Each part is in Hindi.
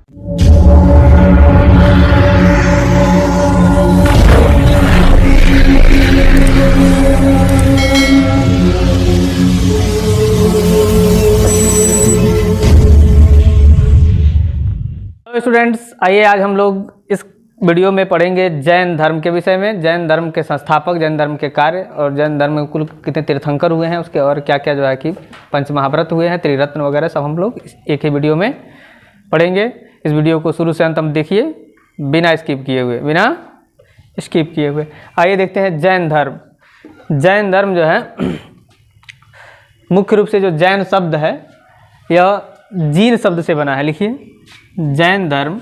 स्टूडेंट्स, आइए आज हम लोग इस वीडियो में पढ़ेंगे जैन धर्म के विषय में। जैन धर्म के संस्थापक, जैन धर्म के कार्य और जैन धर्म में कुल कितने तीर्थंकर हुए हैं उसके, और क्या क्या जो है कि पंच महाव्रत हुए हैं, त्रिरत्न वगैरह सब हम लोग एक ही वीडियो में पढ़ेंगे। इस वीडियो को शुरू से अंत तक देखिए बिना स्किप किए हुए। आइए देखते हैं जैन धर्म। जैन धर्म जो है मुख्य रूप से जो जैन शब्द है यह जीन शब्द से बना है। लिखिए, जैन धर्म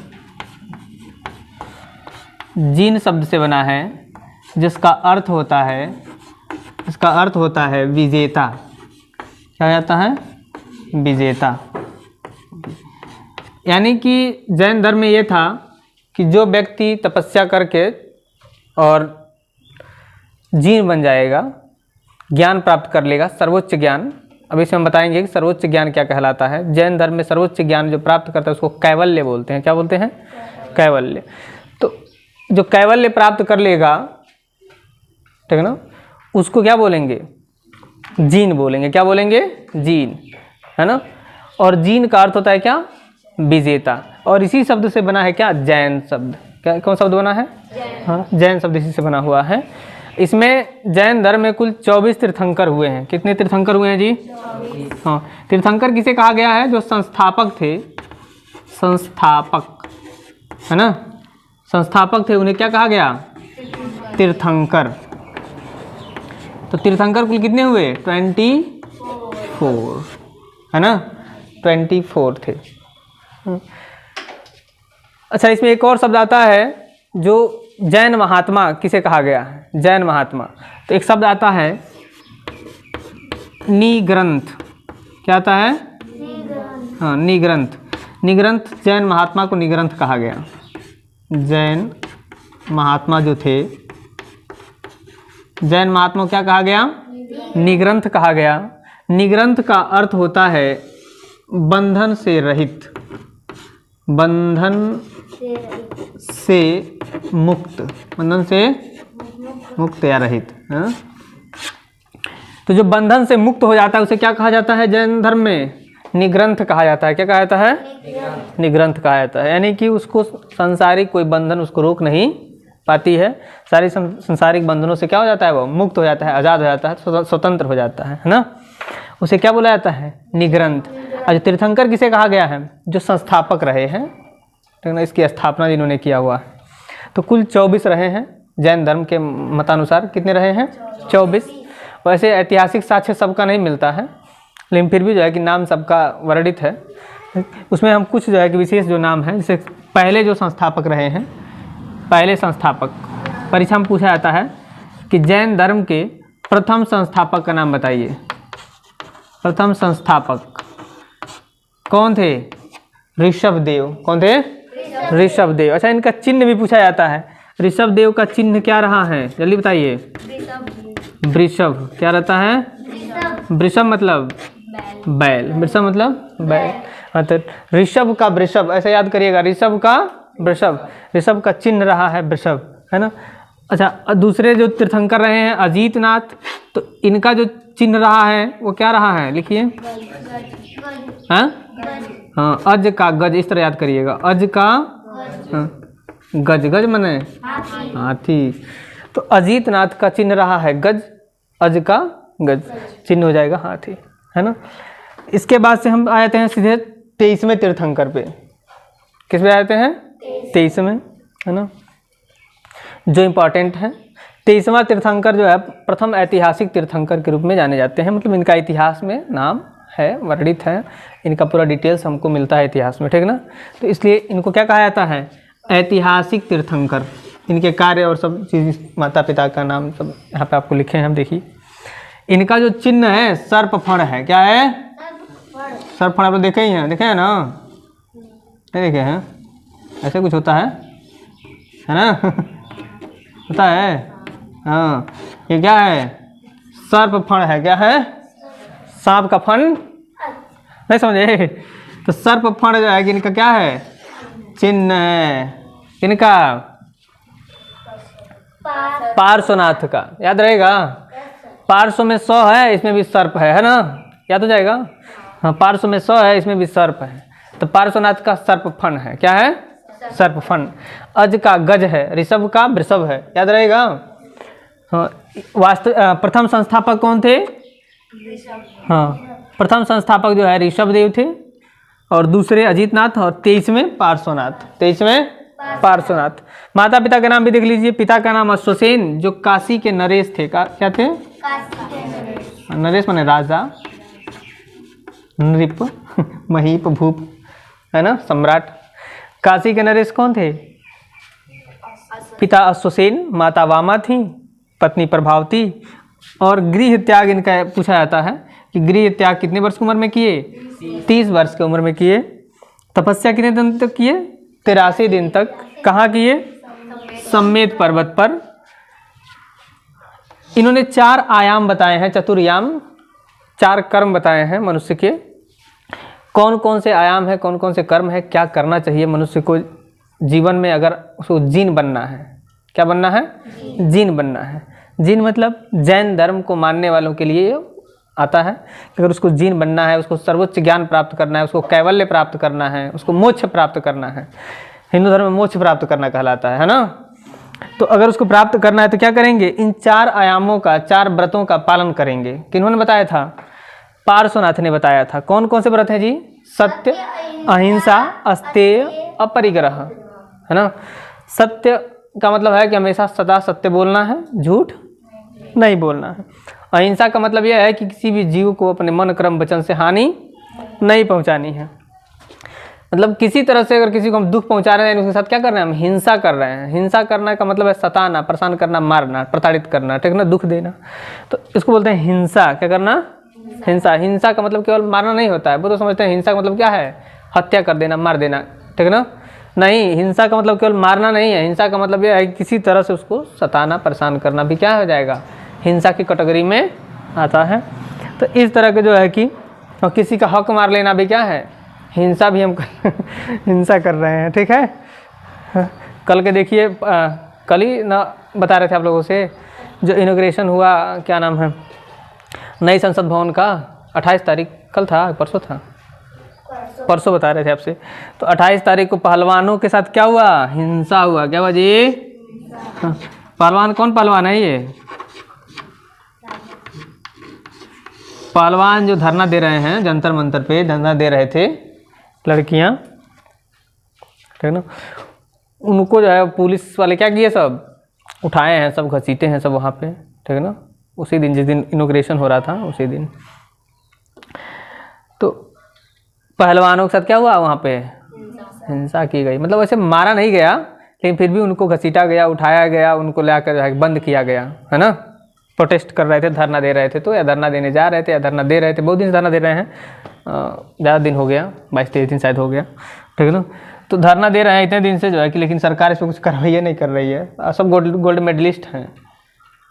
जीन शब्द से बना है, जिसका अर्थ होता है विजेता। क्या जाता है? विजेता। यानी कि जैन धर्म में ये था कि जो व्यक्ति तपस्या करके और जीन बन जाएगा, ज्ञान प्राप्त कर लेगा, सर्वोच्च ज्ञान। अब इसमें हम बताएंगे कि सर्वोच्च ज्ञान क्या कहलाता है। जैन धर्म में सर्वोच्च ज्ञान जो प्राप्त करता है उसको कैवल्य बोलते हैं। क्या बोलते हैं? कैवल्य। तो जो कैवल्य प्राप्त कर लेगा, ठीक है ना, उसको क्या बोलेंगे? जीन बोलेंगे। क्या बोलेंगे? जीन, है ना। और जीन का अर्थ होता है क्या? विजेता। और इसी शब्द से बना है क्या? जैन शब्द। क्या कौन शब्द बना है? हाँ, जैन शब्द इसी से बना हुआ है। इसमें जैन धर्म में कुल 24 तीर्थंकर हुए हैं। कितने तीर्थंकर हुए हैं जी? 24। हाँ, तीर्थंकर किसे कहा गया है? जो संस्थापक थे, संस्थापक, है ना, संस्थापक थे, उन्हें क्या कहा गया? तीर्थंकर। तो तीर्थंकर कुल कितने हुए? 24, है ना, 24 थे। अच्छा, इसमें एक और शब्द आता है जो जैन महात्मा किसे कहा गया है? जैन महात्मा। तो एक शब्द आता है निग्रंथ। क्या आता है? हाँ, निग्रंथ। निग्रंथ, जैन महात्मा को निग्रंथ कहा गया। जैन महात्मा जो थे, जैन महात्मा को क्या कहा गया? निग्रंथ कहा गया। निग्रंथ का अर्थ होता है बंधन से रहित, बंधन से मुक्त, बंधन से मुक्त या रहित। हाँ? तो जो बंधन से मुक्त हो जाता है उसे क्या कहा जाता है? जैन धर्म में निग्रंथ कहा जाता है। क्या कहा जाता है? निग्रंथ कहा जाता है। यानी कि उसको सांसारिक कोई बंधन उसको रोक नहीं पाती है। सारी सांसारिक बंधनों से क्या हो जाता है? वो मुक्त हो जाता है, आज़ाद हो जाता है, स्वतंत्र हो जाता है ना। उसे क्या बोला जाता है? निग्रंथ। आज तीर्थंकर किसे कहा गया है? जो संस्थापक रहे हैं, ठीक ना, इसकी स्थापना जिन्होंने किया हुआ है। तो कुल 24 रहे हैं जैन धर्म के मतानुसार। कितने रहे हैं? 24। वैसे ऐतिहासिक साक्ष्य सबका नहीं मिलता है, लेकिन फिर भी जो है कि नाम सबका वर्णित है। उसमें हम कुछ जो है कि विशेष जो नाम है, जैसे पहले जो संस्थापक रहे हैं, पहले संस्थापक, परीक्षा में पूछा जाता है कि जैन धर्म के प्रथम संस्थापक का नाम बताइए। प्रथम संस्थापक कौन थे? ऋषभदेव। कौन थे? ऋषभदेव। अच्छा, इनका चिन्ह भी पूछा जाता है। ऋषभदेव का चिन्ह क्या रहा है? जल्दी बताइए। वृषभ। क्या रहता है? वृषभ मतलब बैल। वृषभ मतलब बैल। तो ऋषभ का वृषभ, ऐसे याद करिएगा, ऋषभ का वृषभ, ऋषभ का चिन्ह रहा है वृषभ, है ना। अच्छा, दूसरे जो तीर्थंकर रहे हैं अजीतनाथ, तो इनका जो चिन्ह रहा है वो क्या रहा है? लिखिए। हाँ हाँ, अज का गज, इस तरह याद करिएगा। अज का गज, गज मने हाथी। तो अजीतनाथ का चिन्ह रहा है गज, अज का गज चिन्ह हो जाएगा हाथी, है ना। इसके बाद से हम आ जाते हैं सीधे 23वें तीर्थंकर पे। किस पे आते हैं? 23वें, है ना, जो इम्पोर्टेंट है। 23वां तीर्थंकर जो है प्रथम ऐतिहासिक तीर्थंकर के रूप में जाने जाते हैं। मतलब इनका इतिहास में नाम है, वर्णित है, इनका पूरा डिटेल्स हमको मिलता है इतिहास में, ठीक ना। तो इसलिए इनको क्या कहा जाता है? ऐतिहासिक तीर्थंकर। इनके कार्य और सब चीज़, माता पिता का नाम सब यहाँ पे आपको लिखे हैं। हम देखिए, इनका जो चिन्ह है सर्पफण है। क्या है? सर्पफण। आप लोग देखे ही हैं, देखे हैं ना? नहीं देखे हैं? ऐसे कुछ होता है ना? होता है। हाँ, ये क्या है? सर्पफण है। क्या है? सांप का फण, नहीं समझे? तो सर्पफण जो है कि इनका क्या है? चिन्ह है। किनका? पार्श्वनाथ का। याद रहेगा, पार्श्व में 100 है, इसमें भी सर्प है ना, याद हो जाएगा। हाँ, पार्श्व में 100 है, इसमें भी सर्प है, तो पार्श्वनाथ का सर्प फन है। क्या है? सर्प फन। अज का गज है, ऋषभ का वृषभ है, याद रहेगा। हाँ, प्रथम संस्थापक कौन थे? हाँ, प्रथम संस्थापक जो है ऋषभ देव थे, और दूसरे अजीतनाथ, और 23वें पार्श्वनाथ। 23वें पार्श्वनाथ। माता पिता का नाम भी देख लीजिए। पिता का नाम अश्वसेन, जो काशी के नरेश थे। क्या थे? नरेश माने राजा, नृप, महीप, भूप, है ना, सम्राट। काशी के नरेश कौन थे? पिता अश्वसेन, माता वामा थी, पत्नी प्रभावती। और गृह त्याग इनका पूछा जाता है कि गृह त्याग कितने वर्ष की उम्र में किए? 30 वर्ष की उम्र में किए। तपस्या कितने दिन तक किए? 83 दिन तक। कहाँ किए? सम्मेत पर्वत पर। इन्होंने 4 आयाम बताए हैं, चतुर्याम, 4 कर्म बताए हैं मनुष्य के। कौन कौन से आयाम है, कौन कौन से कर्म है, क्या करना चाहिए मनुष्य को जीवन में अगर उसको जीन बनना है। क्या बनना है? जीन बनना है। जीन मतलब जैन धर्म को मानने वालों के लिए आता है कि अगर उसको जीन बनना है, उसको सर्वोच्च ज्ञान प्राप्त करना है, उसको कैवल्य प्राप्त करना है, उसको मोक्ष प्राप्त करना है। हिंदू धर्म में मोक्ष प्राप्त करना कहलाता है ना। तो अगर उसको प्राप्त करना है तो क्या करेंगे? इन 4 आयामों का, 4 व्रतों का पालन करेंगे। किन्होंने बताया था? पार्श्वनाथ ने बताया था। कौन कौन से व्रत हैं जी? सत्य, अहिंसा, अस्तेय, अपरिग्रह, है ना। सत्य का मतलब है कि हमेशा सदा सत्य बोलना है, झूठ नहीं बोलना है। अहिंसा का मतलब यह है कि किसी भी जीव को अपने मन, कर्म, वचन से हानि नहीं पहुंचानी है। मतलब किसी तरह से अगर किसी को हम दुख पहुंचा रहे हैं, उसके साथ क्या कर रहे हैं? हम हिंसा कर रहे हैं। हिंसा करना का मतलब है सताना, परेशान करना, मारना, प्रताड़ित करना, ठीक ना, दुख देना। तो इसको बोलते हैं हिंसा। क्या करना? हिंसा। हिंसा का मतलब केवल मारना नहीं होता है। वो तो समझते हैं हिंसा का मतलब क्या है? हत्या कर देना, मार देना, ठीक ना। नहीं, हिंसा का मतलब केवल मारना नहीं है। हिंसा का मतलब यह है कि किसी तरह से उसको सताना, परेशान करना भी क्या हो जाएगा? हिंसा की कैटेगरी में आता है। तो इस तरह के जो है कि और किसी का हक मार लेना भी क्या है? हिंसा भी हम हिंसा कर रहे हैं, ठीक है। कल के देखिए, कल ही ना बता रहे थे आप लोगों से, जो इनॉग्रेशन हुआ, क्या नाम है, नई संसद भवन का, 28 तारीख, कल था परसों था, परसों बता रहे थे आपसे। तो 28 तारीख को पहलवानों के साथ क्या हुआ? हिंसा हुआ। क्या हुआ जी? पहलवान कौन पहलवान है? ये पहलवान जो धरना दे रहे हैं, जंतर मंतर पे धरना दे रहे थे लड़कियां, ठीक ना। उनको जो है पुलिस वाले क्या किए? सब उठाए हैं, सब घसीटे हैं सब वहाँ पे, ठीक है ना। उसी दिन, जिस दिन इनॉग्रेशन हो रहा था, उसी दिन। तो पहलवानों के साथ क्या हुआ? वहाँ पे हिंसा की गई। मतलब वैसे मारा नहीं गया, लेकिन फिर भी उनको घसीटा गया, उठाया गया, उनको लाकर बंद किया गया, है ना। प्रोटेस्ट कर रहे थे, धरना दे रहे थे, तो या धरना देने जा रहे थे या धरना दे रहे थे। बहुत दिन से धरना दे रहे हैं, ज़्यादा दिन हो गया, 22-23 दिन शायद हो गया, ठीक है ना। तो धरना दे रहे हैं इतने दिन से जो है कि, लेकिन सरकार इस पर कुछ कार्रवाई नहीं कर रही है। सब गोल्ड मेडलिस्ट हैं,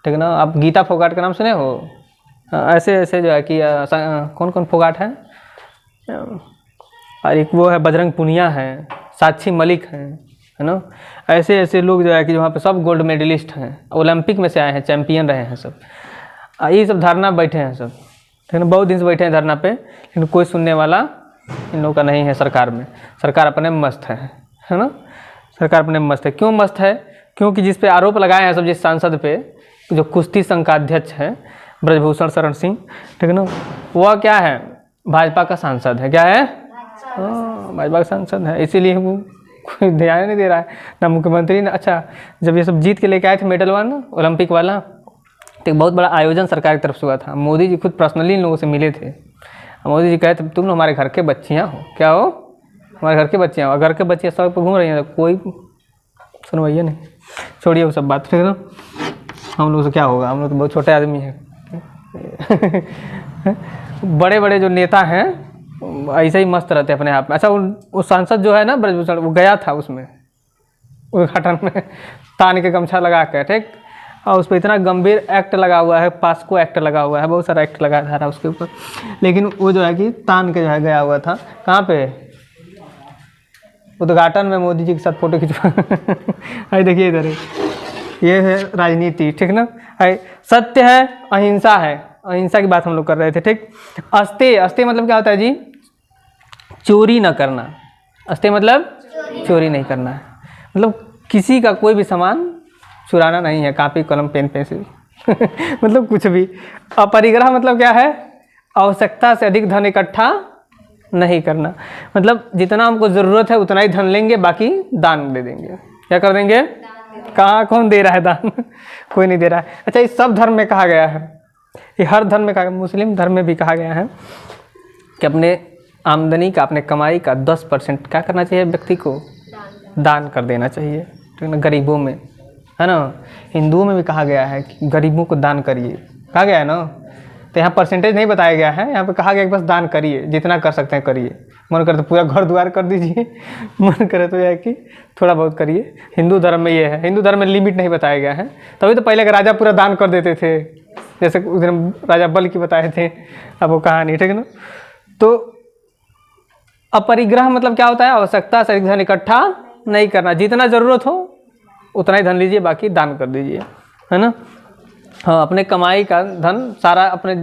ठीक है ना। आप गीता फोगाट का नाम सुने हो? ऐसे ऐसे जो है कि कौन कौन फोगाट हैं, और एक वो है बजरंग पुनिया है, साक्षी मलिक हैं, है ना। ऐसे ऐसे लोग जो है कि वहाँ पे सब गोल्ड मेडलिस्ट हैं, ओलंपिक में से आए हैं, चैंपियन रहे हैं सब। ये सब धरना बैठे हैं सब, ठीक है। बहुत दिन से बैठे हैं धरना पे, लेकिन कोई सुनने वाला इन लोगों का नहीं है सरकार में। सरकार अपने मस्त है ना। सरकार अपने मस्त है। क्यों मस्त है? क्योंकि जिस पे आरोप लगाए हैं सब, जिस सांसद पे, जो कुश्ती संघ का अध्यक्ष है ब्रजभूषण शरण सिंह, ठीक है ना, वह क्या है? भाजपा का सांसद है। क्या है? भाजपा का सांसद है, इसीलिए वो कोई ध्यान नहीं दे रहा है ना मुख्यमंत्री ना। अच्छा, जब ये सब जीत के लेके आए थे मेडल वाला ओलंपिक वाला, तो बहुत बड़ा आयोजन सरकार की तरफ से हुआ था। मोदी जी खुद पर्सनली इन लोगों से मिले थे। मोदी जी कहे थे तुम हमारे घर के बच्चियाँ हो। क्या हो? हमारे घर के बच्चियाँ हो। घर के बच्चियाँ सड़क पर घूम रही हैं, तो कोई सुनवाइए नहीं। छोड़िए वो सब बात, ठीक है ना। हम लोग से क्या होगा? हम लोग तो बहुत छोटे आदमी हैं। बड़े बड़े जो नेता हैं ऐसे ही मस्त रहते हैं अपने आप में। अच्छा, वो सांसद जो है ना ब्रजभूषण, वो गया था उसमें उद्घाटन में तान के गमछा लगा के, ठीक। और उस पर इतना गंभीर एक्ट लगा हुआ है, पास्को एक्ट लगा हुआ है, बहुत सारा एक्ट लगा था उसके ऊपर, लेकिन वो जो है कि तान के जो है गया हुआ था। कहाँ पे? उद्घाटन में मोदी जी के साथ फोटो खिंचवा अरे देखिए इधर ये है राजनीति, ठीक ना। सत्य है, अहिंसा है, अहिंसा की बात हम लोग कर रहे थे, ठीक। अस्तेय, अस्तेय मतलब क्या होता है जी? चोरी न करना। अस्तेय मतलब चोरी नहीं करना है, मतलब किसी का कोई भी सामान चुराना नहीं है, कापी कलम पेन पेंसिल मतलब कुछ भी। अपरिग्रह मतलब क्या है? आवश्यकता से अधिक धन इकट्ठा नहीं करना, मतलब जितना हमको ज़रूरत है उतना ही धन लेंगे, बाकी दान दे देंगे। क्या कर देंगे? कहाँ, कौन दे रहा है दान? कोई नहीं दे रहा है। अच्छा, इस सब धर्म में कहा गया है, ये हर धर्म में कहा, मुस्लिम धर्म में भी कहा गया है कि अपने आमदनी का, अपने कमाई का 10% क्या करना चाहिए? व्यक्ति को दान कर देना चाहिए, ठीक ना, गरीबों में, है ना। हिंदुओं में भी कहा गया है कि गरीबों को दान करिए, कहा गया है ना। तो यहाँ परसेंटेज नहीं बताया गया है, यहाँ पे कहा गया कि बस दान करिए, जितना कर सकते हैं करिए। मन करे तो पूरा घर द्वार कर दीजिए, मन करे तो यह है कि थोड़ा बहुत करिए। हिंदू धर्म में ये है, हिंदू धर्म में लिमिट नहीं बताया गया है। तभी तो पहले के राजा पूरा दान कर देते थे, जैसे उस दिन राजा बल की बताए थे, अब वो कहानी, ठीक है ना। तो अपरिग्रह मतलब क्या होता है? आवश्यकता से अधिक धन इकट्ठा नहीं करना, जितना ज़रूरत हो उतना ही धन लीजिए, बाकी दान कर दीजिए, है ना। हाँ, अपने कमाई का धन सारा अपने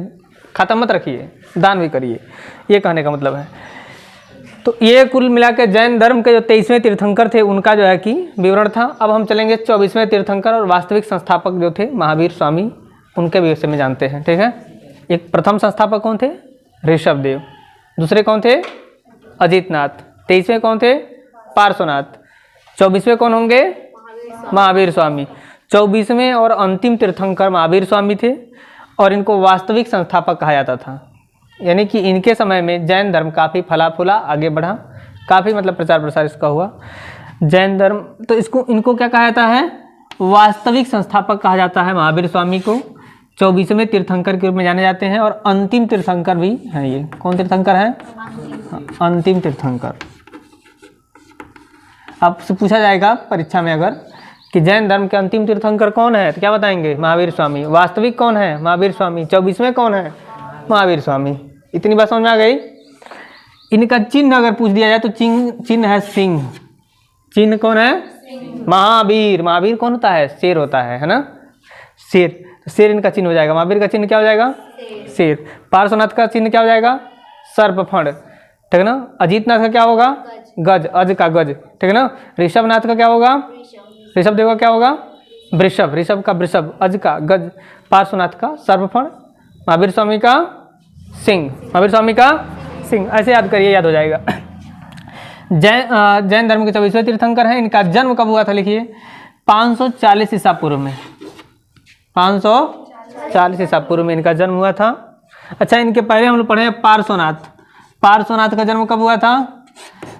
खाता मत रखिए, दान भी करिए, ये कहने का मतलब है। तो ये कुल मिलाकर जैन धर्म के जो 23वें तीर्थंकर थे उनका जो है कि विवरण था। अब हम चलेंगे 24वें तीर्थंकर और वास्तविक संस्थापक जो थे महावीर स्वामी, उनके विषय में जानते हैं, ठीक है। एक प्रथम संस्थापक कौन थे? ऋषभदेव। दूसरे कौन थे? अजितनाथ। 23वें कौन थे? पार्श्वनाथ। 24वें कौन होंगे? महावीर स्वामी। 24वें और अंतिम तीर्थंकर महावीर स्वामी थे और इनको वास्तविक संस्थापक कहा जाता था। यानी कि इनके समय में जैन धर्म काफ़ी फला फूला, आगे बढ़ा, काफ़ी मतलब प्रचार प्रसार इसका हुआ जैन धर्म। तो इसको इनको क्या कहा जाता है? वास्तविक संस्थापक कहा जाता है महावीर स्वामी को। 24वें तीर्थंकर के रूप में जाने जाते हैं और अंतिम तीर्थंकर भी हैं। ये कौन तीर्थंकर है? अंतिम तीर्थंकर। आपसे पूछा जाएगा परीक्षा में अगर कि जैन धर्म के अंतिम तीर्थंकर कौन है, तो क्या बताएंगे? महावीर स्वामी। वास्तविक कौन है? महावीर स्वामी। 24वें कौन है? महावीर स्वामी। इतनी बात समझ में आ गई। इनका चिन्ह अगर पूछ दिया जाए तो चिन्ह है सिंह। चिन्ह कौन है? महावीर। महावीर कौन होता है? शेर होता है ना, शेर। शेर इनका चिन्ह हो जाएगा। महावीर का चिन्ह क्या हो जाएगा? शेर। पार्श्वनाथ का चिन्ह क्या हो जाएगा? सर्पफण, ठीक है ना। अजितनाथ का क्या होगा? गज, अज का गज, ठीक है ना। ऋषभनाथ का क्या होगा? ऋषभदेव का क्या होगा? वृषभ। ऋषभ का वृषभ, अज का गज, पार्श्वनाथ का सर्पफण, महावीर स्वामी का सिंह। महावीर स्वामी का सिंह, ऐसे याद करिए, याद हो जाएगा। जैन धर्म के 24वें तीर्थंकर हैं। इनका जन्म कब हुआ था? लिखिए 540 ईसा पूर्व में। 540 ईसा पूर्व में इनका जन्म हुआ था। अच्छा, इनके पहले हम लोग पढ़े हैं पार्श्वनाथ। पार्श्वनाथ का जन्म कब हुआ था?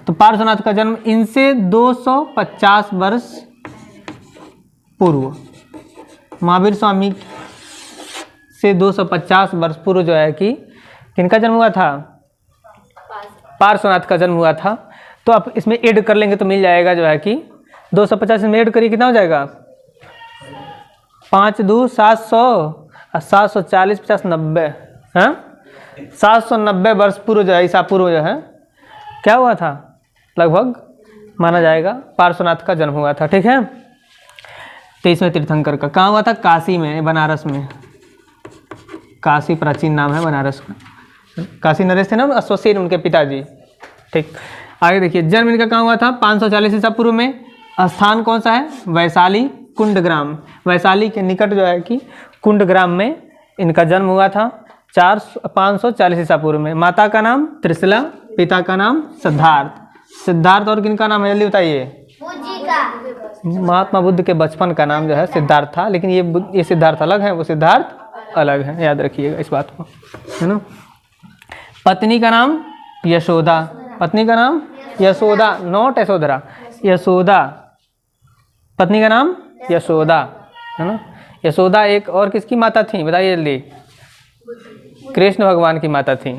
तो पार्श्वनाथ का जन्म इनसे 250 वर्ष पूर्व, महावीर स्वामी से 250 वर्ष पूर्व जो है कि किनका जन्म हुआ था? पार्श्वनाथ का जन्म हुआ था। तो आप इसमें ऐड कर लेंगे तो मिल जाएगा जो है कि 250 में ऐड करिए, कितना हो जाएगा? 5 2 700 और 740 50 90, हाँ 790 वर्ष पूर्व जो है, ईसा पूर्व जो है क्या हुआ था? लगभग माना जाएगा पार्श्वनाथ का जन्म हुआ था, ठीक है। 23वें तीर्थंकर का कहाँ हुआ था? काशी में, बनारस में। काशी प्राचीन नाम है बनारस का। काशी नरेश थे ना अश्वसेन उनके पिताजी, ठीक। आगे देखिए, जन्म इनका कहाँ हुआ था? 540 ईसा पूर्व में। स्थान कौन सा है? वैशाली कुंडग्राम। वैशाली के निकट जो है कि कुंडग्राम में इनका जन्म हुआ था 540 ईसा पूर्व में। माता का नाम त्रिशला, पिता का नाम सिद्धार्थ। सिद्धार्थ और किनका नाम है जल्दी बताइए? महात्मा बुद्ध के बचपन का नाम जो है सिद्धार्थ था, लेकिन ये सिद्धार्थ अलग है, वो सिद्धार्थ अलग है, याद रखिएगा इस बात को, है ना। पत्नी का नाम यशोदा। पत्नी का नाम यशोदा, नॉट यशोधरा, यशोदा। पत्नी का नाम यशोदा, है ना। यशोदा एक और किसकी माता थी बताइए जल्दी? कृष्ण भगवान की माता थी।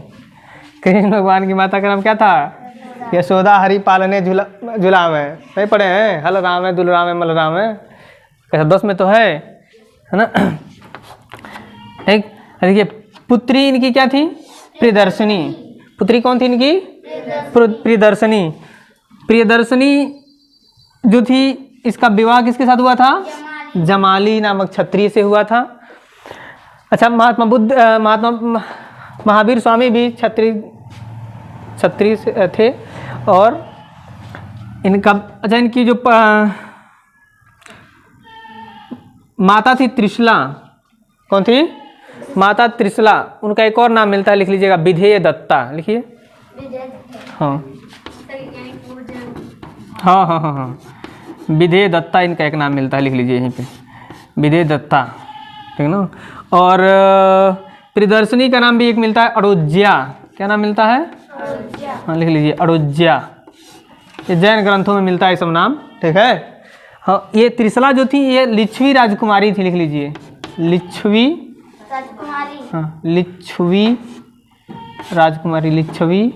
कृष्ण भगवान की माता का नाम क्या था? यशोदा। हरि पालने झूला में नहीं पढ़े हैं? हल राम है, दुल राम है, मल राम है, कैसा 10 में तो है ना। एक देखिए, पुत्री इनकी क्या थी? प्रियदर्शनी। पुत्री कौन थी इनकी? प्रियदर्शनी। प्रियदर्शनी जो थी, इसका विवाह किसके साथ हुआ था? जमाली नामक क्षत्रिय से हुआ था। अच्छा, महात्मा महावीर स्वामी भी क्षत्रिय थे। और इनका, अच्छा, इनकी जो माता थी त्रिशला, कौन थी? माता त्रिशला। उनका एक और नाम मिलता है, लिख लीजिएगा, विधेय दत्ता। लिखिए। हाँ हाँ हाँ हाँ हाँ, विधेय दत्ता इनका एक नाम मिलता है, लिख लीजिए यहीं पे, विधेय दत्ता, ठीक ना। और प्रियदर्शनी का नाम भी एक मिलता है, अड़ोज्या। क्या नाम मिलता है? हाँ, लिख लीजिए, अड़ोज्या। ये जैन ग्रंथों में मिलता है सब नाम, ठीक है। हाँ, ये त्रिशला जो थी ये लिच्छवी राजकुमारी थी, लिख लीजिए, लिच्छवी राजकुमारी। हाँ, लिच्छवी राजकुमारी, लिच्छवी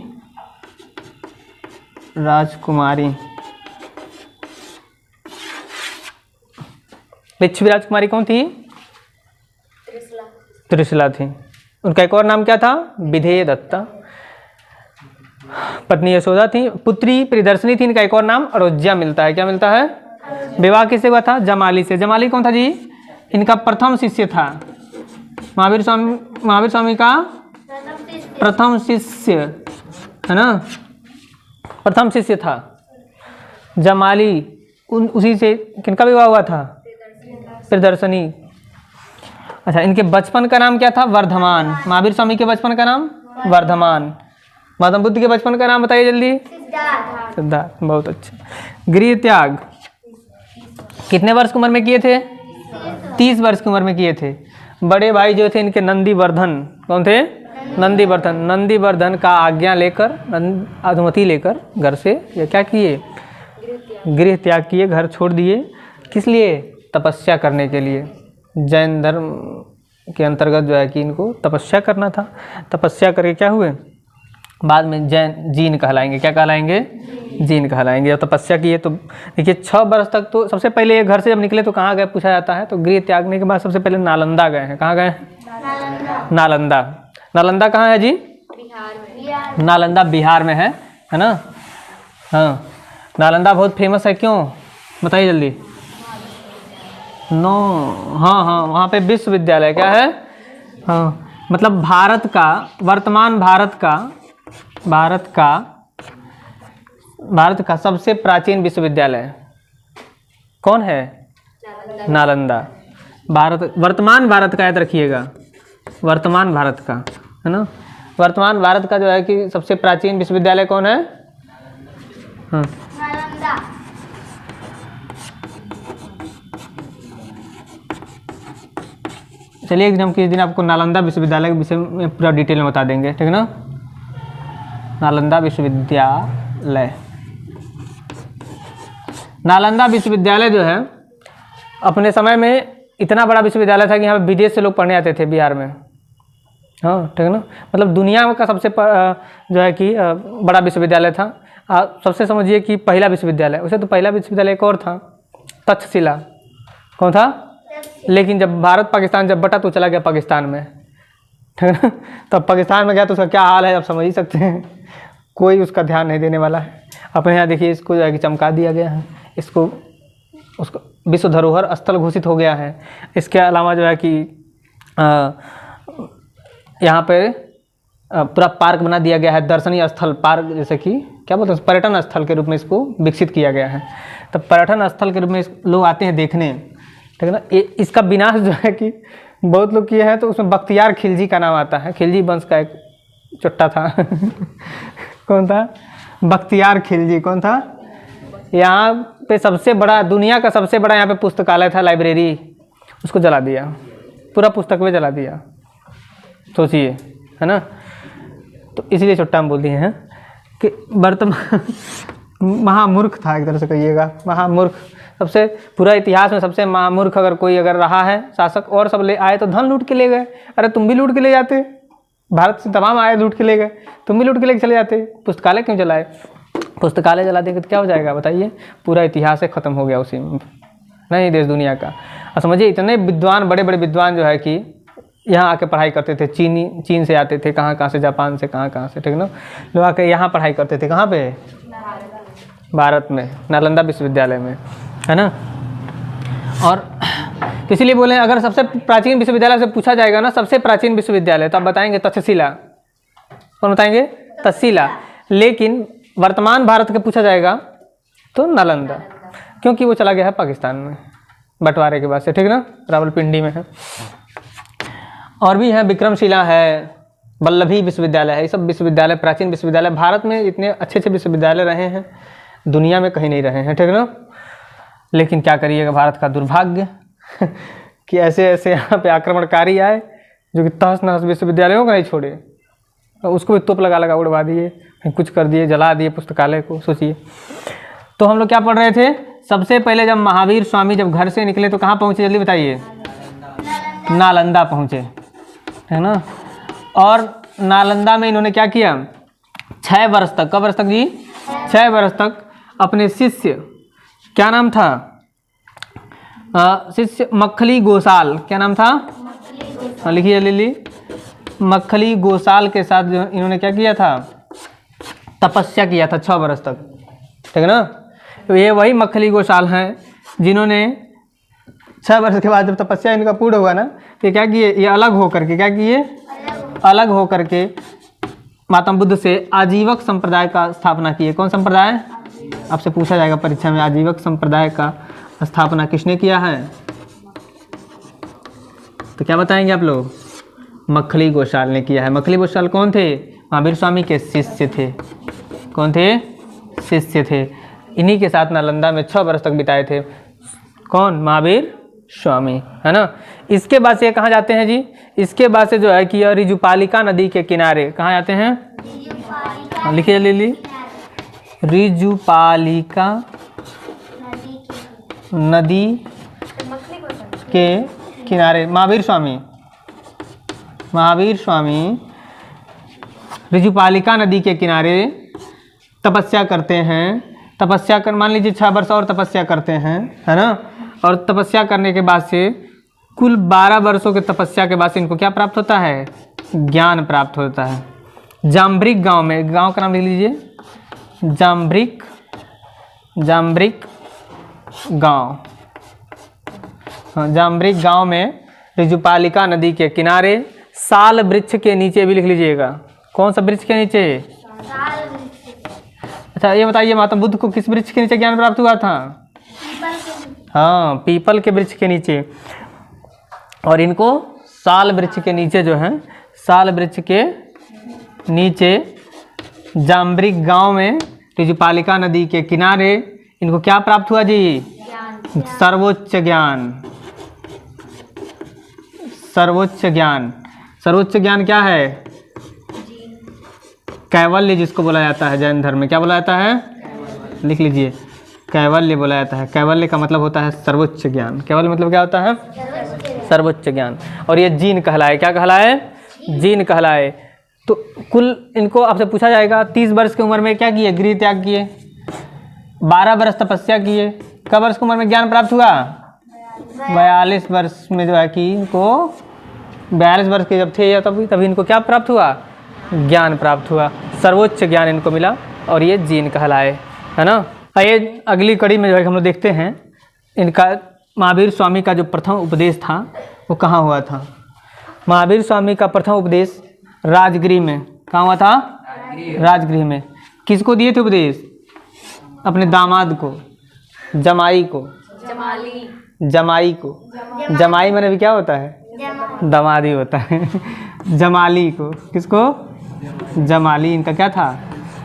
राजकुमारी। लिच्छवी राजकुमारी कौन थी? त्रिशला थी। उनका एक और नाम क्या था? विधेय दत्ता। पत्नी यशोदा थी। पुत्री प्रियदर्शनी थी, इनका एक और नाम अड़ोज्या मिलता है। क्या मिलता है? विवाह किससे हुआ था? जमाली से। जमाली कौन था जी? इनका प्रथम शिष्य था। महावीर स्वामी का प्रथम शिष्य है ना, प्रथम शिष्य था जमाली। उसी से किनका विवाह हुआ था? प्रियदर्शनी। अच्छा, इनके बचपन का नाम क्या था? वर्धमान। महावीर स्वामी के बचपन का नाम वर्धमान। गौतम बुद्ध के बचपन का नाम बताइए जल्दी। सिद्धार्थ। बहुत अच्छा। गृह त्याग कितने वर्ष की उम्र में किए थे? 30 वर्ष की उम्र में किए थे। बड़े भाई जो थे इनके नंदीवर्धन, कौन थे? नंदीवर्धन। नंदीवर्धन का आज्ञा लेकर, अनुमति लेकर घर से ये क्या किए? गृह त्याग किए, घर छोड़ दिए। किस लिए? तपस्या करने के लिए। जैन धर्म के अंतर्गत जो है कि इनको तपस्या करना था। तपस्या करके क्या हुए? बाद में जैन जीन कहलाएंगे। क्या कहलाएंगे? जीन कहलाएंगे। और तपस्या किए तो देखिए 6 वर्ष तक तो, सबसे पहले ये घर से जब निकले तो कहाँ गए पूछा जाता है, तो गृह त्यागने के बाद सबसे पहले नालंदा गए हैं। कहाँ गए? नालंदा। नालंदा कहाँ है जी? बिहार में। नालंदा बिहार में है ना। हाँ, नालंदा बहुत फेमस है, क्यों बताइए जल्दी। हाँ हाँ, वहाँ पे विश्वविद्यालय क्या है? हाँ, मतलब भारत का, वर्तमान भारत का सबसे प्राचीन विश्वविद्यालय कौन है? नालंदा। वर्तमान भारत का याद रखिएगा, वर्तमान भारत का, है ना। वर्तमान भारत का जो है कि सबसे प्राचीन विश्वविद्यालय कौन है? हाँ, नालंदा। चलिए हम किस दिन आपको नालंदा विश्वविद्यालय के विषय में पूरा डिटेल में बता देंगे, ठीक है ना। नालंदा विश्वविद्यालय, नालंदा विश्वविद्यालय जो है अपने समय में इतना बड़ा विश्वविद्यालय था कि यहाँ पे विदेश से लोग पढ़ने आते थे बिहार में। हाँ, ठीक है ना। मतलब दुनिया का सबसे जो है कि बड़ा विश्वविद्यालय था। सबसे समझिए कि पहला विश्वविद्यालय, वैसे तो पहला विश्वविद्यालय एक और था, तक्षशिला। कौन था? लेकिन जब भारत पाकिस्तान जब बटा तो चला गया पाकिस्तान में, ठीक है ना। तब पाकिस्तान में गया तो उसका क्या हाल है आप समझ ही सकते हैं। कोई उसका ध्यान नहीं देने वाला है। अपने यहाँ देखिए, इसको जो है कि चमका दिया गया है, इसको उसको विश्व धरोहर स्थल घोषित हो गया है। इसके अलावा जो है कि यहाँ पे पूरा पार्क बना दिया गया है, दर्शनीय स्थल पार्क, जैसे कि क्या बोलते हैं, पर्यटन स्थल के रूप में इसको विकसित किया गया है। तो पर्यटन स्थल के रूप में लोग आते हैं देखने, ठीक है ना। इसका विनाश जो है कि बहुत लोग किए हैं, तो उसमें बख्तियार खिलजी का नाम आता है। खिलजी वंश का एक चुट्टा था कौन था? बख्तियार खिलजी। कौन था? यहाँ पे सबसे बड़ा, दुनिया का सबसे बड़ा यहाँ पे पुस्तकालय था, लाइब्रेरी, उसको जला दिया, पूरा पुस्तकालय जला दिया। सोचिए, है ना। तो इसलिए चुट्टा हम बोल दिए हैं कि वर्तमान महामूर्ख था, एक तरह से कहिएगा, महामूर्ख। सबसे पूरा इतिहास में सबसे महामूर्ख अगर कोई अगर रहा है शासक, और सब ले आए तो धन लूट के ले गए। अरे तुम भी लूट के ले जाते, भारत से तमाम आए लूट के ले गए, तुम भी लूट के लेके चले जाते। पुस्तकालय क्यों जलाए? पुस्तकालय जला देंगे तो क्या हो जाएगा बताइए? पूरा इतिहास है ख़त्म हो गया उसी में, नहीं देश दुनिया का। और समझिए इतने विद्वान, बड़े बड़े विद्वान जो है कि यहाँ आके पढ़ाई करते थे। चीन से आते थे, कहाँ से, जापान से, कहाँ से, ठीक ना। लोग आके यहाँ पढ़ाई करते थे। कहाँ पे? भारत में, नालंदा विश्वविद्यालय में, है ना। और तो इसीलिए बोले अगर सबसे प्राचीन विश्वविद्यालय से पूछा जाएगा ना, सबसे प्राचीन विश्वविद्यालय, तो आप बताएंगे तक्षशिला। कौन बताएंगे? तक्षशिला। लेकिन वर्तमान भारत के पूछा जाएगा तो नालंदा, क्योंकि वो चला गया है पाकिस्तान में बंटवारे के बाद से, ठीक ना, रावलपिंडी में है। और भी है, विक्रमशिला है, वल्लभी विश्वविद्यालय है। ये सब विश्वविद्यालय, प्राचीन विश्वविद्यालय, भारत में इतने अच्छे अच्छे विश्वविद्यालय रहे हैं, दुनिया में कहीं नहीं रहे हैं, ठीक ना। लेकिन क्या करिएगा, भारत का दुर्भाग्य कि ऐसे ऐसे यहाँ पे आक्रमणकारी आए जो कि तहस नहस विश्वविद्यालयों को नहीं छोड़े, तो उसको भी तोप लगा लगा उड़वा दिए, कुछ कर दिए, जला दिए पुस्तकालय को। सोचिए। तो हम लोग क्या पढ़ रहे थे? सबसे पहले जब महावीर स्वामी जब घर से निकले तो कहाँ पहुँचे, जल्दी बताइए? नालंदा पहुँचे, है ना। और नालंदा में इन्होंने क्या किया? 6 वर्ष तक, कब वर्ष तक जी? 6 वर्ष तक अपने शिष्य, क्या नाम था? शिष्य मक्खली गोसाल, क्या नाम था? लिखिए जल्दी। मक्खली गोसाल के साथ जो इन्होंने क्या किया था? तपस्या किया था 6 वर्ष तक, ठीक है ना। तो ये वही मक्खली गोसाल हैं जिन्होंने 6 वर्ष के बाद जब तपस्या इनका पूर्ण हुआ ना, तो क्या किए? ये अलग होकर के क्या किए? अलग होकर के महात्मा बुद्ध से आजीवक संप्रदाय का स्थापना किए। कौन संप्रदाय? आपसे पूछा जाएगा परीक्षा में, आजीवक संप्रदाय का स्थापना किसने किया है? तो क्या बताएंगे आप लोग? मक्खली गोसाल ने किया है। मक्खली गोसाल कौन थे? महावीर स्वामी के शिष्य थे। कौन थे? शिष्य थे। इन्हीं के साथ नालंदा में 6 वर्ष तक बिताए थे। कौन? महावीर स्वामी, है ना। इसके बाद से कहाँ जाते हैं जी? इसके बाद से जो है कि रिजुपालिका नदी के किनारे, कहाँ जाते हैं? लिखिए जल्दी। रिजुपालिका नदी के किनारे महावीर स्वामी रिजुपालिका नदी के किनारे तपस्या करते हैं। तपस्या कर, मान लीजिए 6 वर्ष और तपस्या करते हैं, है ना। और तपस्या करने के बाद से कुल 12 वर्षों के तपस्या के बाद से इनको क्या प्राप्त होता है? ज्ञान प्राप्त होता है। जाम्ब्रिक गांव में, गांव का नाम लिख लीजिए, जाम्ब्रिक गांव। हाँ, जाम्ब्रिक गांव में रिजुपालिका नदी के किनारे साल वृक्ष के नीचे भी लिख लीजिएगा। कौन सा वृक्ष के नीचे? अच्छा ये बताइए, महात्मा बुद्ध को किस वृक्ष के नीचे ज्ञान प्राप्त हुआ था? हाँ, पीपल के वृक्ष के नीचे। और इनको साल वृक्ष के नीचे जो है, साल वृक्ष के नीचे जाम्ब्रिक गांव में रिजुपालिका नदी के किनारे इनको क्या प्राप्त हुआ जी? सर्वोच्च ज्ञान। सर्वोच्च ज्ञान। सर्वोच्च ज्ञान क्या है? कैवल्य, जिसको बोला जाता है जैन धर्म में। क्या बोला जाता है? लिख लीजिए, कैवल्य बोला जाता है। कैवल्य का मतलब होता है सर्वोच्च ज्ञान। कैवल्य मतलब क्या होता है? सर्वोच्च ज्ञान। और ये जीन कहलाए। क्या कहलाए? जीन कहलाए। तो कुल इनको आपसे पूछा जाएगा 30 वर्ष की उम्र में क्या किए? गृह त्याग किए। 12 वर्ष तपस्या किए। कब वर्ष की उम्र में ज्ञान प्राप्त हुआ? 42 वर्ष में जो है कि इनको 42 वर्ष के जब थे या तभी इनको क्या प्राप्त हुआ? ज्ञान प्राप्त हुआ। सर्वोच्च ज्ञान इनको मिला और ये जीन कहलाए, है ना। ये अगली कड़ी में जो है हम लोग देखते हैं इनका महावीर स्वामी का जो प्रथम उपदेश था वो कहाँ हुआ था। महावीर स्वामी का प्रथम उपदेश राजगृह में। कहाँ हुआ था? राजगृह में। किसको दिए थे उपदेश? अपने दामाद को, जमाई को, जमाई को। जमाई मैंने भी क्या होता है? दामादी होता है। जमाली को। किसको? जमाली इनका क्या था?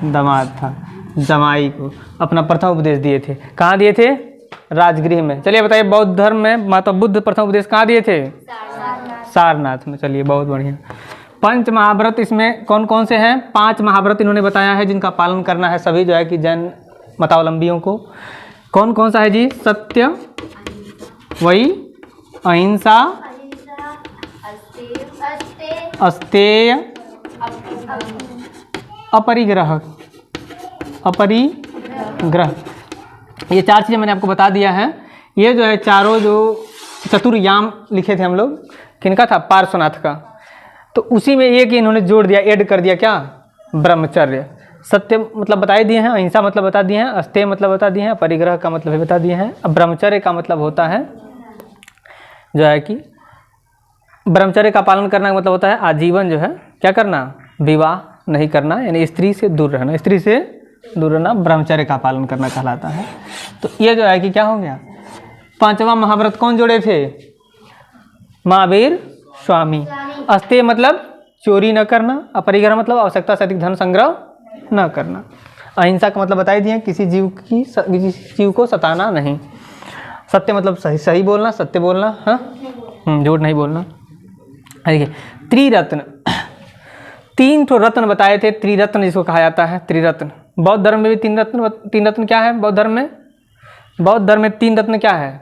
दामाद था। जमाई को अपना प्रथम उपदेश दिए थे। कहाँ दिए थे? राजगृह में। चलिए बताइए, बौद्ध धर्म में महात्मा बुद्ध प्रथम उपदेश कहाँ दिए थे? सारनाथ में। चलिए बहुत बढ़िया। 5 महाव्रत इसमें कौन कौन से हैं? 5 महाव्रत इन्होंने बताया है जिनका पालन करना है सभी जो है कि जैन मतावलंबियों को। कौन कौन सा है जी? सत्य, वही, अहिंसा, अस्तेय, अपरिग्रह। ये 4 चीज़ें मैंने आपको बता दिया है। ये जो है चारों जो चतुर्याम लिखे थे हम लोग, किनका था? पार्श्वनाथ का। तो उसी में एक इन्होंने जोड़ दिया, ऐड कर दिया, क्या? ब्रह्मचर्य। सत्य मतलब बता ही दिए हैं, अहिंसा मतलब बता दिए हैं, अस्तेय मतलब बता दिए हैं, परिग्रह का मतलब भी बता दिए हैं। अब ब्रह्मचर्य का मतलब होता है जो है कि ब्रह्मचर्य का पालन करना का मतलब होता है आजीवन जो है क्या करना, विवाह नहीं करना, यानी स्त्री से दूर रहना, स्त्री से दूर रहना ब्रह्मचर्य का पालन करना कहलाता है। तो ये जो है कि क्या हो गया, पांचवा महाव्रत कौन जोड़े थे, महावीर स्वामी। अस्तेय मतलब चोरी न करना, अपरिग्रह मतलब आवश्यकता से अधिक धन संग्रह न करना, अहिंसा का मतलब बता ही दिए, किसी जीव को सताना नहीं, सत्य मतलब सही सही बोलना, सत्य बोलना, हाँ झूठ नहीं बोलना। देखिए त्रिरत्न, 3 ठो रत्न बताए थे, त्रिरत्न जिसको कहा जाता है, त्रिरत्न। बौद्ध धर्म में भी 3 रत्न क्या है, बौद्ध धर्म में 3 रत्न क्या है,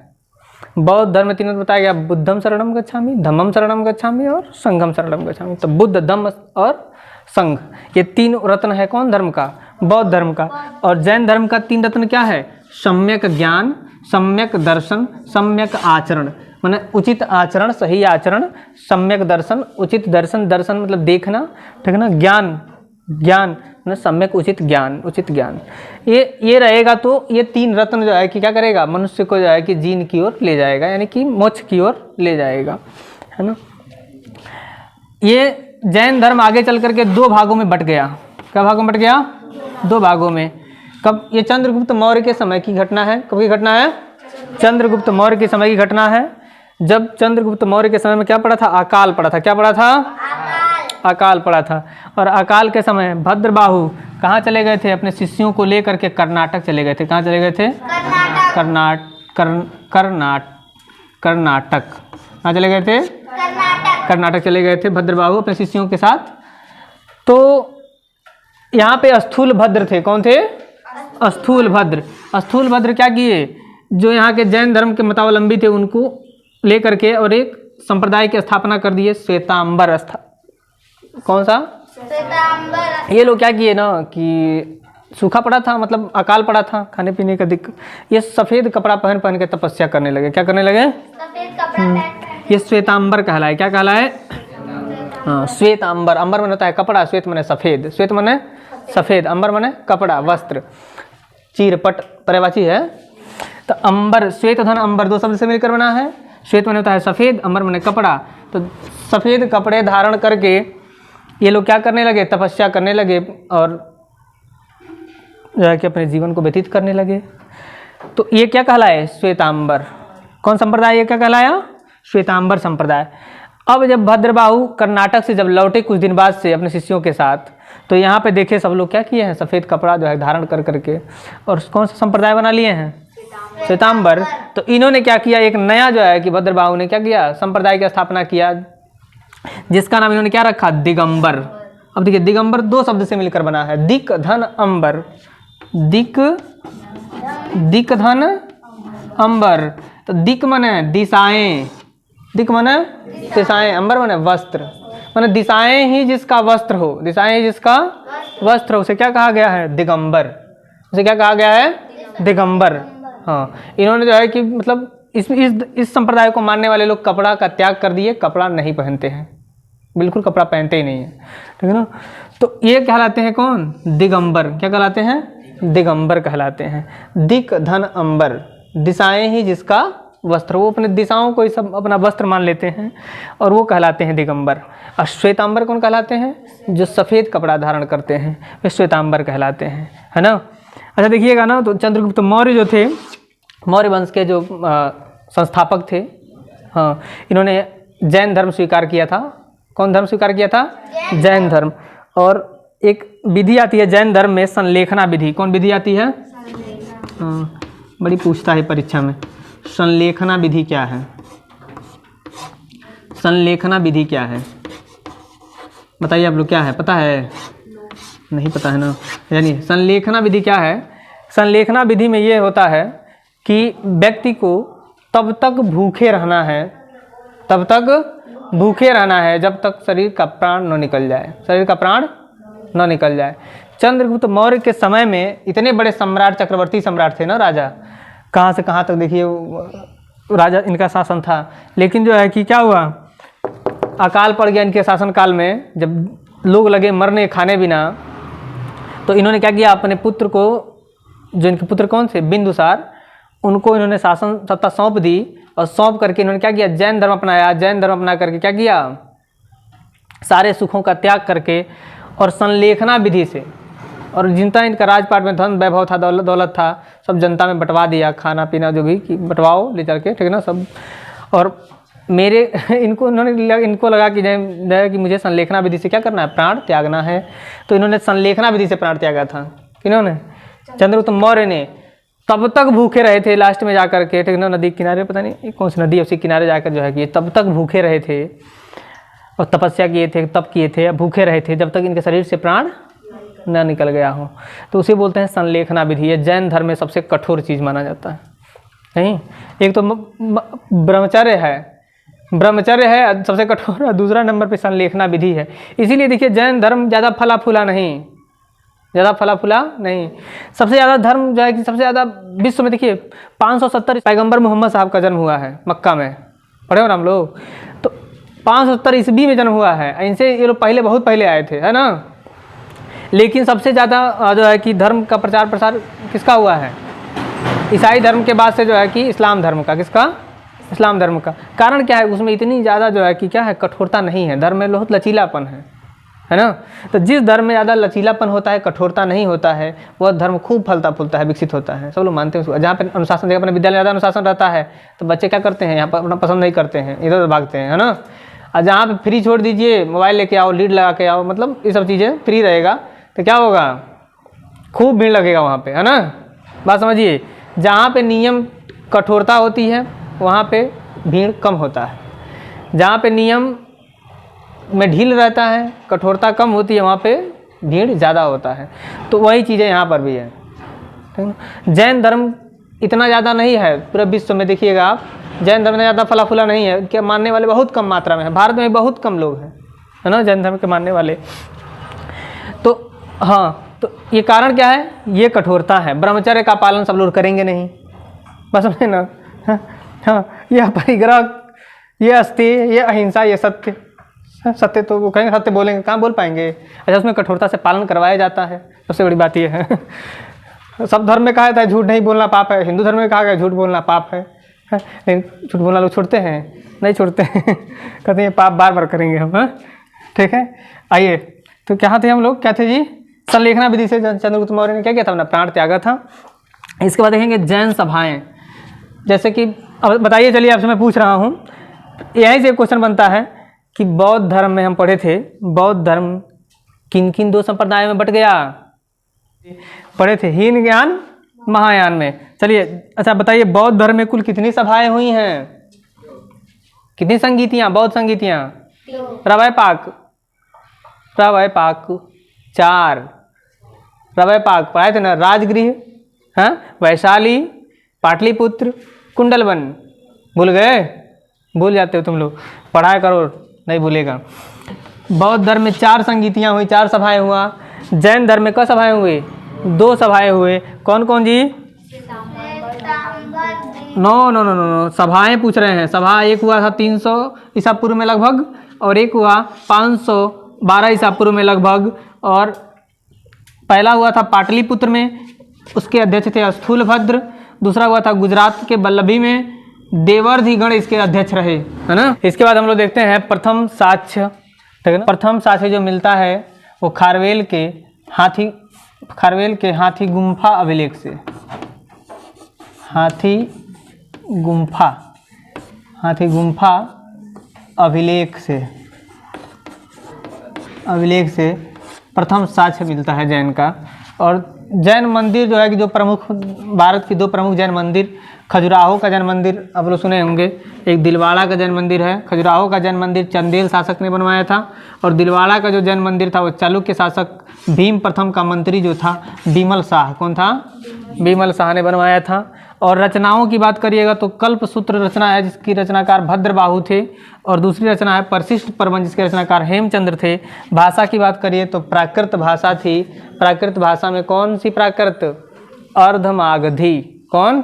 बौद्ध धर्म में 3 रत्न बताया गया, बुद्धम शरणम गच्छामि, धम्मम शरणम गच्छामि और संघम शरणम गच्छामि। तो बुद्ध, धम्म और संघ, ये 3 रत्न है कौन धर्म का, बौद्ध धर्म का। और जैन धर्म का 3 रत्न क्या है, सम्यक ज्ञान, सम्यक दर्शन, सम्यक आचरण, माने उचित आचरण, सही आचरण, सम्यक दर्शन, उचित दर्शन, दर्शन मतलब देखना, ठीक है ना, ज्ञान, ज्ञान ना सम्यक उचित ज्ञान, उचित ज्ञान, ये रहेगा तो ये 3 रत्न जो है कि क्या करेगा, मनुष्य को जो है कि जीन की ओर ले जाएगा, यानी कि मोक्ष की ओर ले जाएगा, है ना। ये जैन धर्म आगे चल करके 2 भागों में बट गया। क्या भागों में बट गया, 2 भागों में। कब, ये चंद्रगुप्त मौर्य के समय की घटना है। कब की घटना है, चंद्रगुप्त मौर्य के समय की घटना है। जब चंद्रगुप्त मौर्य के समय में क्या पड़ा था, अकाल पड़ा था। क्या पड़ा था, अकाल पड़ा था। और अकाल के समय भद्रबाहु कहाँ चले गए थे, अपने शिष्यों को लेकर के कर्नाटक चले गए थे। कहाँ चले गए थे, कर्नाटक। कहाँ चले गए थे, कर्नाटक चले गए थे भद्रबाहु अपने शिष्यों के साथ। तो यहाँ पे स्थूल भद्र थे। कौन थे, स्थूल भद्र। स्थूल भद्र क्या किए, जो यहाँ के जैन धर्म के मतावलंबी थे उनको लेकर के और एक संप्रदाय की स्थापना कर दिए, श्वेतांबर। कौन सा, श्वेतांबर। ये लोग क्या किए ना कि सूखा पड़ा था, मतलब अकाल पड़ा था, खाने पीने का दिक्कत, ये सफ़ेद कपड़ा पहन के तपस्या करने लगे। क्या करने लगे, सफ़ेद कपड़ा। ये श्वेतांबर कहलाए। क्या कहलाए, हाँ श्वेतांबर। अंबर माने होता है कपड़ा, श्वेत माने सफ़ेद, श्वेत माने सफ़ेद, अंबर माने कपड़ा, वस्त्र, चीरपट पर्यायवाची है। तो अंबर, श्वेत धन अंबर 2 शब्द से मिलकर बना है। श्वेत माने होता है सफ़ेद, अंबर माने कपड़ा। तो सफ़ेद कपड़े धारण करके ये लोग क्या करने लगे, तपस्या करने लगे और जो है कि अपने जीवन को व्यतीत करने लगे। तो ये क्या कहलाए, श्वेतांबर। कौन संप्रदाय, ये क्या कहलाया, श्वेतांबर संप्रदाय। अब जब भद्रबाहु कर्नाटक से जब लौटे कुछ दिन बाद से अपने शिष्यों के साथ, तो यहाँ पे देखे सब लोग क्या किए हैं, सफ़ेद कपड़ा जो है धारण कर करके, और कौन सा संप्रदाय बना लिए हैं, श्वेतांबर। तो इन्होंने क्या किया, एक नया जो है कि भद्रबाहु ने क्या किया, संप्रदाय की स्थापना किया, जिसका नाम इन्होंने क्या रखा, दिगंबर। अब देखिए दिगंबर 2 शब्द से मिलकर बना है, दिक धन अंबर, दिक धन अंबर। तो दिक माने दिशाएं, दिक माने दिशाएं, अंबर माने वस्त्र, माने दिशाएं ही जिसका वस्त्र हो, दिशाएं ही जिसका वस्त्र हो, उसे क्या कहा गया है, दिगंबर। उसे क्या कहा गया है, दिगंबर। हाँ, इन्होंने जो है कि मतलब इस संप्रदाय को मानने वाले लोग कपड़ा का त्याग कर दिए, कपड़ा नहीं पहनते हैं, बिल्कुल कपड़ा पहनते ही नहीं है, ठीक है ना। तो ये कहलाते हैं कौन, दिगंबर। क्या कहलाते हैं, दिगंबर कहलाते हैं। दिक धन अंबर, दिशाएं ही जिसका वस्त्र, वो अपने दिशाओं को ही सब अपना वस्त्र मान लेते हैं और वो कहलाते हैं दिगंबर। और श्वेतांबर कौन कहलाते हैं, जो सफ़ेद कपड़ा धारण करते हैं वे श्वेतांबर कहलाते हैं, है ना। अच्छा देखिएगा ना, तो चंद्रगुप्त मौर्य जो थे, मौर्य वंश के जो संस्थापक थे, हाँ, इन्होंने जैन धर्म स्वीकार किया था। कौन धर्म स्वीकार किया था, जैन धर्म। और एक विधि आती है जैन धर्म में, संलेखना विधि। कौन विधि आती है, हाँ, बड़ी पूछता है परीक्षा में, संलेखना विधि क्या है, संलेखना विधि क्या है, बताइए आप लोग, क्या है, पता है, नहीं पता है ना। यानी संलेखना विधि क्या है, संलेखना विधि में ये होता है कि व्यक्ति को तब तक भूखे रहना है, तब तक भूखे रहना है जब तक शरीर का प्राण न निकल जाए, शरीर का प्राण न निकल जाए। चंद्रगुप्त मौर्य के समय में इतने बड़े सम्राट, चक्रवर्ती सम्राट थे ना, राजा, कहाँ से कहाँ तक देखिए राजा इनका शासन था। लेकिन जो है कि क्या हुआ, अकाल पड़ गया इनके शासनकाल में, जब लोग लगे मरने खाने बिना, तो इन्होंने क्या किया, अपने पुत्र को, जो इनके पुत्र कौन थे, बिंदुसार, उनको इन्होंने शासन सत्ता सौंप दी और सौंप करके इन्होंने क्या किया, जैन धर्म अपनाया। जैन धर्म अपना करके क्या किया, सारे सुखों का त्याग करके और संलेखना विधि से, और जितना इनका राजपाट में धन वैभव था, दौलत था, सब जनता में बंटवा दिया, खाना पीना जो भी कि बंटवाओ ले करके, ठीक है ना सब। और मेरे इनको लगा कि मुझे संलेखना विधि से क्या करना है, प्राण त्यागना है। तो इन्होंने संलेखना विधि से प्राण त्यागा था। किन्होंने, चंद्रगुप्त मौर्य ने। तब तक भूखे रहे थे, लास्ट में जाकर के, ठीक है ना, नदी किनारे, पता नहीं कौन सी नदी है, उसी किनारे जाकर जो है कि तब तक भूखे रहे थे और तपस्या किए थे, तप किए थे, भूखे रहे थे जब तक इनके शरीर से प्राण न निकल गया हो। तो उसे बोलते हैं संलेखना विधि। ये जैन धर्म में सबसे कठोर चीज़ माना जाता है। नहीं, एक तो ब्रह्मचर्य है, ब्रह्मचर्य है सबसे कठोर, और दूसरा नंबर पे संलेखना विधि है। इसीलिए देखिए जैन धर्म ज़्यादा फला फूला नहीं, ज़्यादा फला फूला नहीं। सबसे ज़्यादा धर्म जो है कि सबसे ज़्यादा विश्व में देखिए 570 पैगंबर मोहम्मद साहब का जन्म हुआ है मक्का में, पढ़े हो ना हम लोग। तो 570 ईस्वी में जन्म हुआ है, इनसे ये लोग पहले, बहुत पहले आए थे, है ना। लेकिन सबसे ज़्यादा जो है कि धर्म का प्रचार प्रसार किसका हुआ है, ईसाई धर्म के बाद से जो है कि इस्लाम धर्म का। किसका, इस्लाम धर्म का। कारण क्या है, उसमें इतनी ज़्यादा जो है कि क्या है, कठोरता नहीं है। धर्म में बहुत लचीलापन है ना। तो जिस धर्म में ज़्यादा लचीलापन होता है, कठोरता नहीं होता है, वह धर्म खूब फलता फूलता है, विकसित होता है, सब लोग मानते हैं उसको। जहाँ पर अनुशासन देखा, अपने विद्यालय ज़्यादा अनुशासन रहता है तो बच्चे क्या करते हैं, यहाँ पर अपना पसंद नहीं करते हैं, इधर भागते हैं, है ना। और जहाँ पर फ्री छोड़ दीजिए, मोबाइल लेके आओ, लीड लगा के आओ, मतलब ये सब चीज़ें फ्री रहेगा तो क्या होगा, खूब भीड़ लगेगा वहाँ पे, है ना। बात समझिए, जहाँ पे नियम कठोरता होती है वहाँ पे भीड़ कम होता है, जहाँ पे नियम में ढील रहता है, कठोरता कम होती है, वहाँ पे भीड़ ज़्यादा होता है। तो वही चीज़ें यहाँ पर भी है, ठीक है। जैन धर्म इतना ज़्यादा नहीं है पूरे विश्व में, देखिएगा आप, जैन धर्म में ज़्यादा फला फूला नहीं है, क्या मानने वाले बहुत कम मात्रा में है। भारत में बहुत कम लोग हैं, है ना, जैन धर्म के मानने वाले। तो हाँ, तो ये कारण क्या है, ये कठोरता है। ब्रह्मचर्य का पालन सब लोग करेंगे नहीं, बस समझे ना। हाँ, ये परिग्रह, ये अस्ति, ये अहिंसा, ये सत्य। सत्य तो वो कहेंगे, सत्य बोलेंगे, कहाँ बोल पाएंगे। अच्छा, उसमें कठोरता से पालन करवाया जाता है, सबसे बड़ी बात ये है। सब धर्म में कहा जाता है झूठ नहीं बोलना पाप है, हिंदू धर्म में कहा गया झूठ बोलना पाप है, लेकिन झूठ बोलना लोग छोड़ते हैं, नहीं छोड़ते हैं। कहते हैं पाप बार बार करेंगे हम, ठीक है। आइए, तो क्या थे हम लोग, क्या थे जी, संलेखना विधि से चंद्रगुप्त मौर्य ने क्या किया था, अपना प्राण त्यागा था। इसके बाद देखेंगे जैन सभाएं, जैसे कि अब बताइए, चलिए आपसे मैं पूछ रहा हूँ, यहीं से क्वेश्चन बनता है कि बौद्ध धर्म में हम पढ़े थे, बौद्ध धर्म किन किन दो संप्रदायों में बट गया, पढ़े थे, हीन ज्ञान महायान में। चलिए अच्छा बताइए, बौद्ध धर्म में कुल कितनी सभाएं हुई हैं, कितनी संगीतियाँ, बौद्ध संगीतियाँ, रवै पाक 4, रवै पाक पढ़ाए थे ना, राजगृह, हाँ, वैशाली, पाटलिपुत्र, कुंडलवन। भूल गए, भूल जाते हो तुम लोग, पढ़ाया करो, नहीं भूलेगा। बौद्ध धर्म में 4 संगीतियाँ हुई, 4 सभाएं हुआ। जैन धर्म में क सभाएं हुई, 2 सभाएं हुए। कौन कौन जी, नो, सभाएं पूछ रहे हैं। सभा एक हुआ था 300 ईसा पूर्व में लगभग, और एक हुआ 512 ईसा पूर्व में लगभग। और पहला हुआ था पाटलिपुत्र में, उसके अध्यक्ष थे स्थूलभद्र। दूसरा हुआ था गुजरात के बल्लभी में, देवर्धिगण इसके अध्यक्ष रहे, है ना। इसके बाद हम लोग देखते हैं प्रथम साक्ष्य, ठीक है ना। प्रथम साक्ष्य जो मिलता है वो खारवेल के हाथी गुम्फा अभिलेख से, हाथी गुम्फा अभिलेख से प्रथम साक्ष्य मिलता है जैन का। और जैन मंदिर जो है कि जो प्रमुख, भारत की 2 प्रमुख जैन मंदिर, खजुराहो का जैन मंदिर आप लोग सुने होंगे, एक दिलवाड़ा का जैन मंदिर है। खजुराहो का जैन मंदिर चंदेल शासक ने बनवाया था, और दिलवाड़ा का जो जैन मंदिर था वो चालुक्य शासक भीम प्रथम का मंत्री जो था बीमल शाह, कौन था, बीमल शाह ने बनवाया था। और रचनाओं की बात करिएगा तो कल्प सूत्र रचना है जिसकी रचनाकार भद्रबाहु थे, और दूसरी रचना है परिशिष्ट प्रबंध जिसके रचनाकार हेमचंद्र थे। भाषा की बात करिए तो प्राकृत भाषा थी। प्राकृत भाषा में कौन सी प्राकृत, अर्धमागधी। कौन,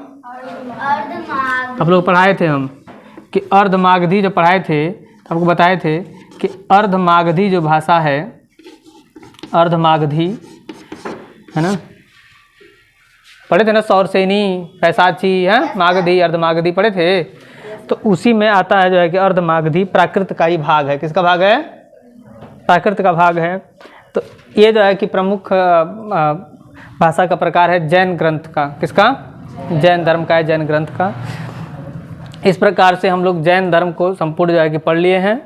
आप लोग पढ़ाए थे हम कि अर्धमागधी जो पढ़ाए थे, आपको बताए थे कि अर्धमागधी जो भाषा है, अर्धमागधी है ना। पढ़े थे ना, सौरसेनी, पैसाची, है मागधी, अर्धमागधी पढ़े थे। तो उसी में आता है जो है कि अर्धमागधी प्राकृत का ही भाग है। किसका भाग है? प्राकृत का भाग है। तो ये जो है कि प्रमुख भाषा का प्रकार है जैन ग्रंथ का। किसका? जैन धर्म का है, जैन ग्रंथ का। इस प्रकार से हम लोग जैन धर्म को संपूर्ण जो है कि पढ़ लिए हैं।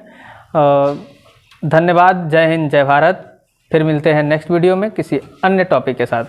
धन्यवाद। जय हिंद, जय भारत। फिर मिलते हैं नेक्स्ट वीडियो में किसी अन्य टॉपिक के साथ।